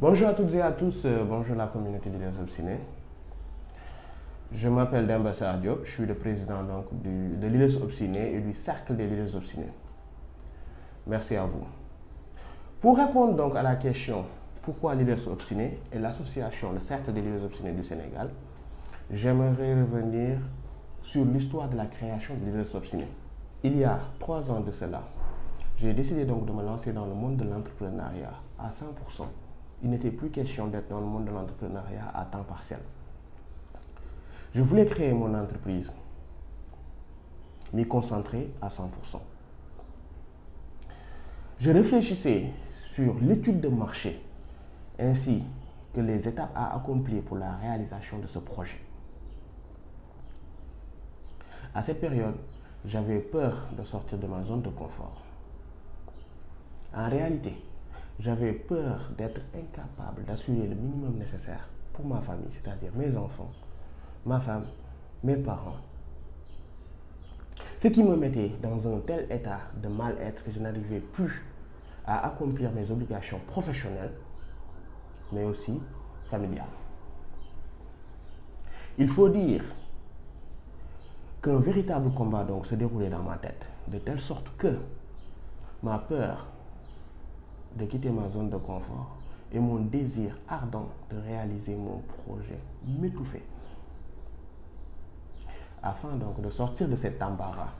Bonjour à toutes et à tous, bonjour la communauté des leaders obstinés. Je m'appelle Demba Sarr Diop, je suis le président donc, de Leaders Obstinés et du Cercle des Leaders Obstinés. Merci à vous. Pour répondre donc à la question pourquoi Leaders Obstinés et l'association, le Cercle des Leaders Obstinés du Sénégal, j'aimerais revenir sur l'histoire de la création de Leaders Obstinés. Il y a 3 ans de cela, j'ai décidé donc de me lancer dans le monde de l'entrepreneuriat à 100%. Il n'était plus question d'être dans le monde de l'entrepreneuriat à temps partiel. Je voulais créer mon entreprise, m'y concentrer à 100%. Je réfléchissais sur l'étude de marché ainsi que les étapes à accomplir pour la réalisation de ce projet. À cette période, j'avais peur de sortir de ma zone de confort. En réalité, j'avais peur d'être incapable d'assurer le minimum nécessaire pour ma famille, c'est-à-dire mes enfants, ma femme, mes parents. Ce qui me mettait dans un tel état de mal-être que je n'arrivais plus à accomplir mes obligations professionnelles, mais aussi familiales. Il faut dire qu'un véritable combat donc se déroulait dans ma tête, de telle sorte que ma peur de quitter ma zone de confort et mon désir ardent de réaliser mon projet m'étouffaient. Afin donc de sortir de cet embarras,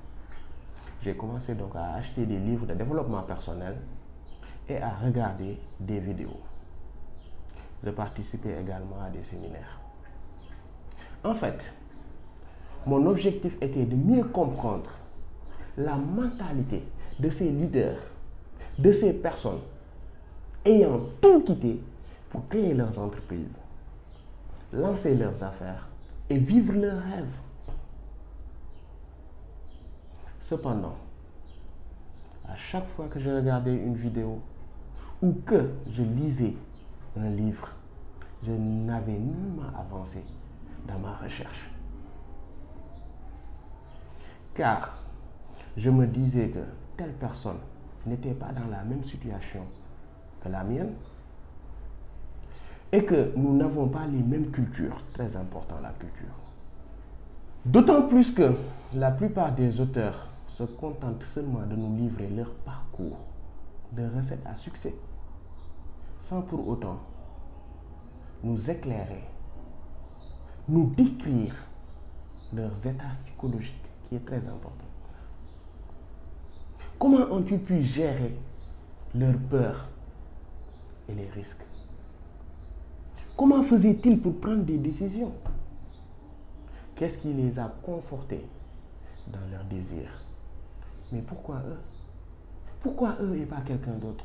j'ai commencé donc à acheter des livres de développement personnel et à regarder des vidéos. Je participais également à des séminaires. En fait, mon objectif était de mieux comprendre la mentalité de ces leaders, de ces personnes ayant tout quitté pour créer leurs entreprises, lancer leurs affaires et vivre leurs rêves. Cependant, à chaque fois que je regardais une vidéo ou que je lisais un livre, je n'avais nullement avancé dans ma recherche. Car je me disais que telle personne n'était pas dans la même situation que la mienne et que nous n'avons pas les mêmes cultures. Très important, la culture. D'autant plus que la plupart des auteurs se contentent seulement de nous livrer leur parcours de recettes à succès, sans pour autant nous éclairer, nous décrire leurs états psychologiques, qui est très important. Comment ont-ils pu gérer leurs peurs et les risques? Comment faisaient-ils pour prendre des décisions? Qu'est-ce qui les a confortés dans leurs désirs? Mais pourquoi eux? Pourquoi eux et pas quelqu'un d'autre?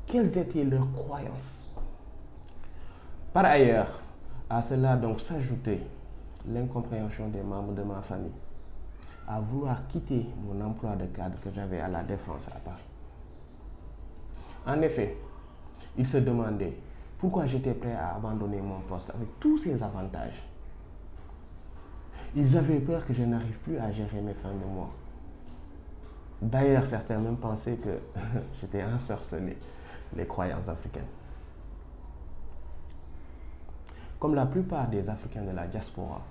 Quelles étaient leurs croyances? Par ailleurs, à cela donc s'ajoutait l'incompréhension des membres de ma famille à vouloir quitter mon emploi de cadre que j'avais à la Défense à Paris. En effet, ils se demandaient pourquoi j'étais prêt à abandonner mon poste avec tous ses avantages. Ils avaient peur que je n'arrive plus à gérer mes fins de mois. D'ailleurs, certains même pensaient que j'étais ensorcelé, les croyances africaines. Comme la plupart des Africains de la diaspora,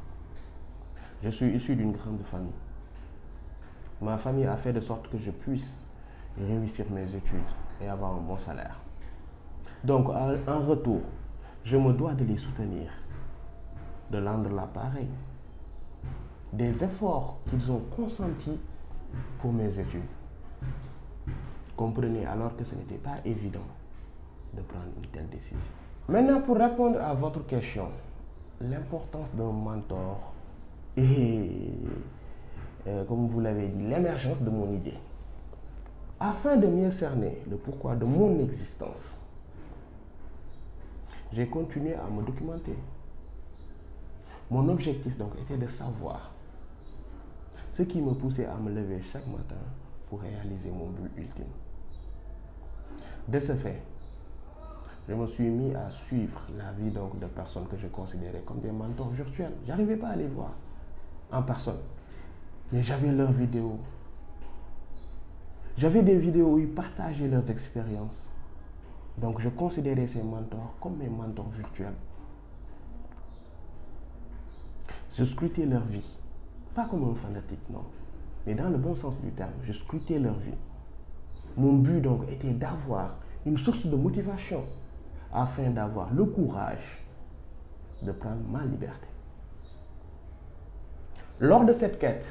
je suis issu d'une grande famille. Ma famille a fait de sorte que je puisse réussir mes études et avoir un bon salaire. Donc, en retour, je me dois de les soutenir, de rendre l'appareil des efforts qu'ils ont consentis pour mes études. Comprenez alors que ce n'était pas évident de prendre une telle décision. Maintenant, pour répondre à votre question, l'importance d'un mentor et, comme vous l'avez dit, l'émergence de mon idée. Afin de mieux cerner le pourquoi de mon existence, j'ai continué à me documenter. Mon objectif donc était de savoir ce qui me poussait à me lever chaque matin pour réaliser mon but ultime. De ce fait, je me suis mis à suivre la vie donc de personnes que je considérais comme des mentors virtuels. Je n'arrivais pas à les voir en personne, mais j'avais leurs vidéos. J'avais des vidéos où ils partageaient leurs expériences. Donc je considérais ces mentors comme mes mentors virtuels. Je scrutais leur vie, pas comme un fanatique, non, mais dans le bon sens du terme, je scrutais leur vie. Mon but donc était d'avoir une source de motivation afin d'avoir le courage de prendre ma liberté. Lors de cette quête,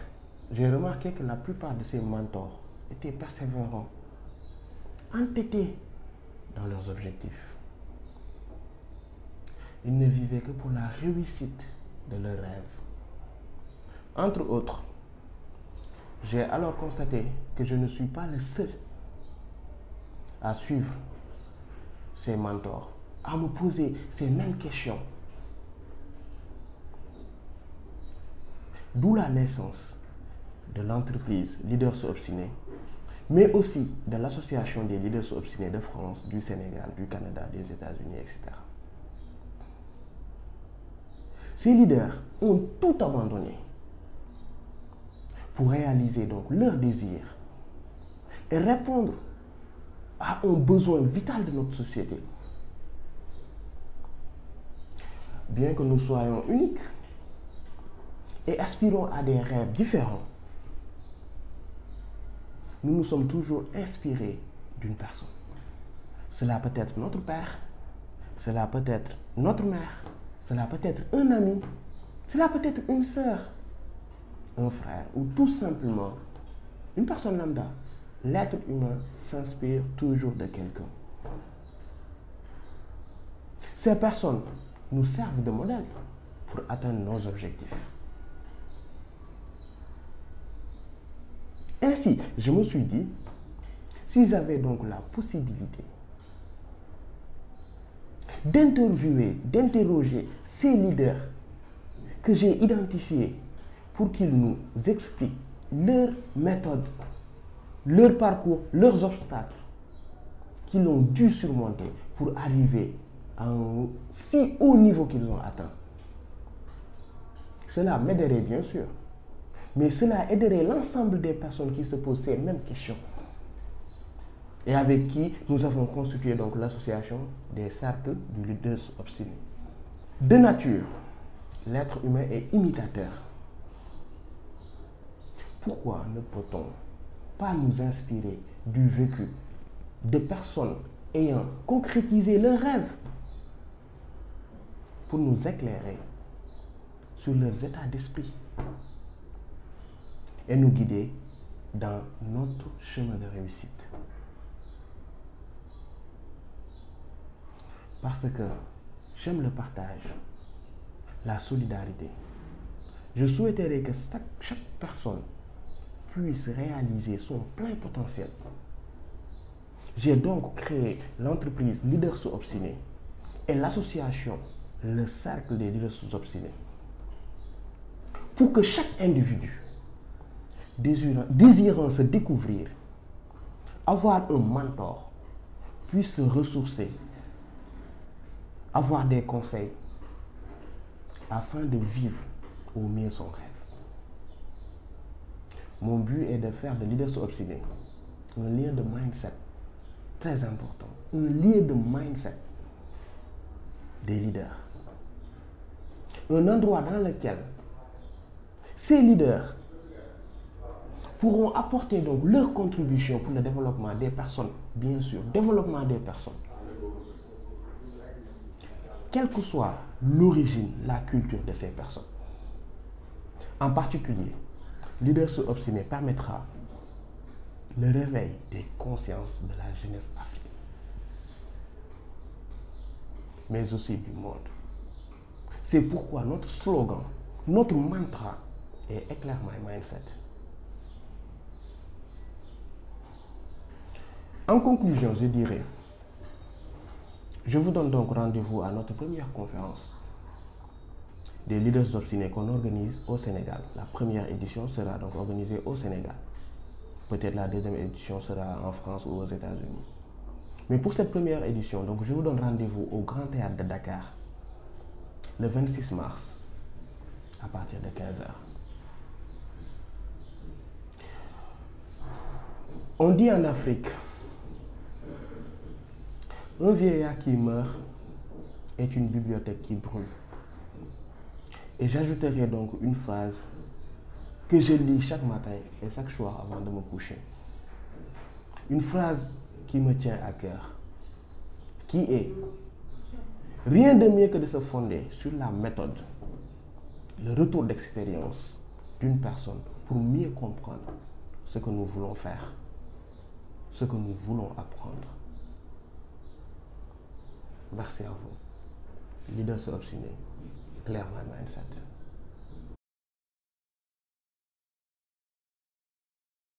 j'ai remarqué que la plupart de ces mentors étaient persévérants, entêtés dans leurs objectifs. Ils ne vivaient que pour la réussite de leurs rêves. Entre autres, j'ai alors constaté que je ne suis pas le seul à suivre ces mentors, à me poser ces mêmes questions. D'où la naissance de l'entreprise Leaders Obstinés, mais aussi de l'association des Leaders Obstinés de France, du Sénégal, du Canada, des États-Unis, etc. Ces leaders ont tout abandonné pour réaliser donc leur désir et répondre à un besoin vital de notre société. Bien que nous soyons uniques et aspirons à des rêves différents, nous nous sommes toujours inspirés d'une personne. Cela peut être notre père, cela peut être notre mère, cela peut être un ami, cela peut être une sœur, un frère ou tout simplement une personne lambda. L'être humain s'inspire toujours de quelqu'un. Ces personnes nous servent de modèle pour atteindre nos objectifs. Ainsi, je me suis dit, si j'avais donc la possibilité d'interviewer, d'interroger ces leaders que j'ai identifiés pour qu'ils nous expliquent leur méthode, leur parcours, leurs obstacles qu'ils ont dû surmonter pour arriver à un si haut niveau qu'ils ont atteint. Cela m'aiderait bien sûr, mais cela aiderait l'ensemble des personnes qui se posent ces mêmes questions et avec qui nous avons constitué donc l'association des cercles du Leaders Obstinés. De nature, l'être humain est imitateur. Pourquoi ne peut-on pas nous inspirer du vécu de personnes ayant concrétisé leurs rêves pour nous éclairer sur leurs états d'esprit et nous guider dans notre chemin de réussite? Parce que j'aime le partage, la solidarité. Je souhaiterais que chaque personne puisse réaliser son plein potentiel. J'ai donc créé l'entreprise Leaders Obstinés et l'association Le Cercle des Leaders Obstinés pour que chaque individu désirant se découvrir, avoir un mentor, puisse se ressourcer, avoir des conseils afin de vivre au mieux son rêve. Mon but est de faire de Leaders Obstinés un lien de mindset très important, un lien de mindset des leaders. Un endroit dans lequel ces leaders pourront apporter donc leur contribution pour le développement des personnes, bien sûr, développement des personnes. Quelle que soit l'origine, la culture de ces personnes. En particulier, Leaders Obstinés permettra le réveil des consciences de la jeunesse africaine, mais aussi du monde. C'est pourquoi notre slogan, notre mantra est Éclaire My Mindset. En conclusion, je dirais, je vous donne donc rendez-vous à notre première conférence des Leaders Obstinés qu'on organise au Sénégal. La première édition sera donc organisée au Sénégal. Peut-être la deuxième édition sera en France ou aux États-Unis. Mais pour cette première édition, donc, je vous donne rendez-vous au Grand Théâtre de Dakar le 26 mars à partir de 15h. On dit en Afrique Un vieillard qui meurt est une bibliothèque qui brûle. Et j'ajouterai donc une phrase que je lis chaque matin et chaque soir avant de me coucher. Une phrase qui me tient à cœur, qui est: rien de mieux que de se fonder sur la méthode, le retour d'expérience d'une personne pour mieux comprendre ce que nous voulons faire, ce que nous voulons apprendre. Merci à vous. Leaders obstinés, clear my mindset.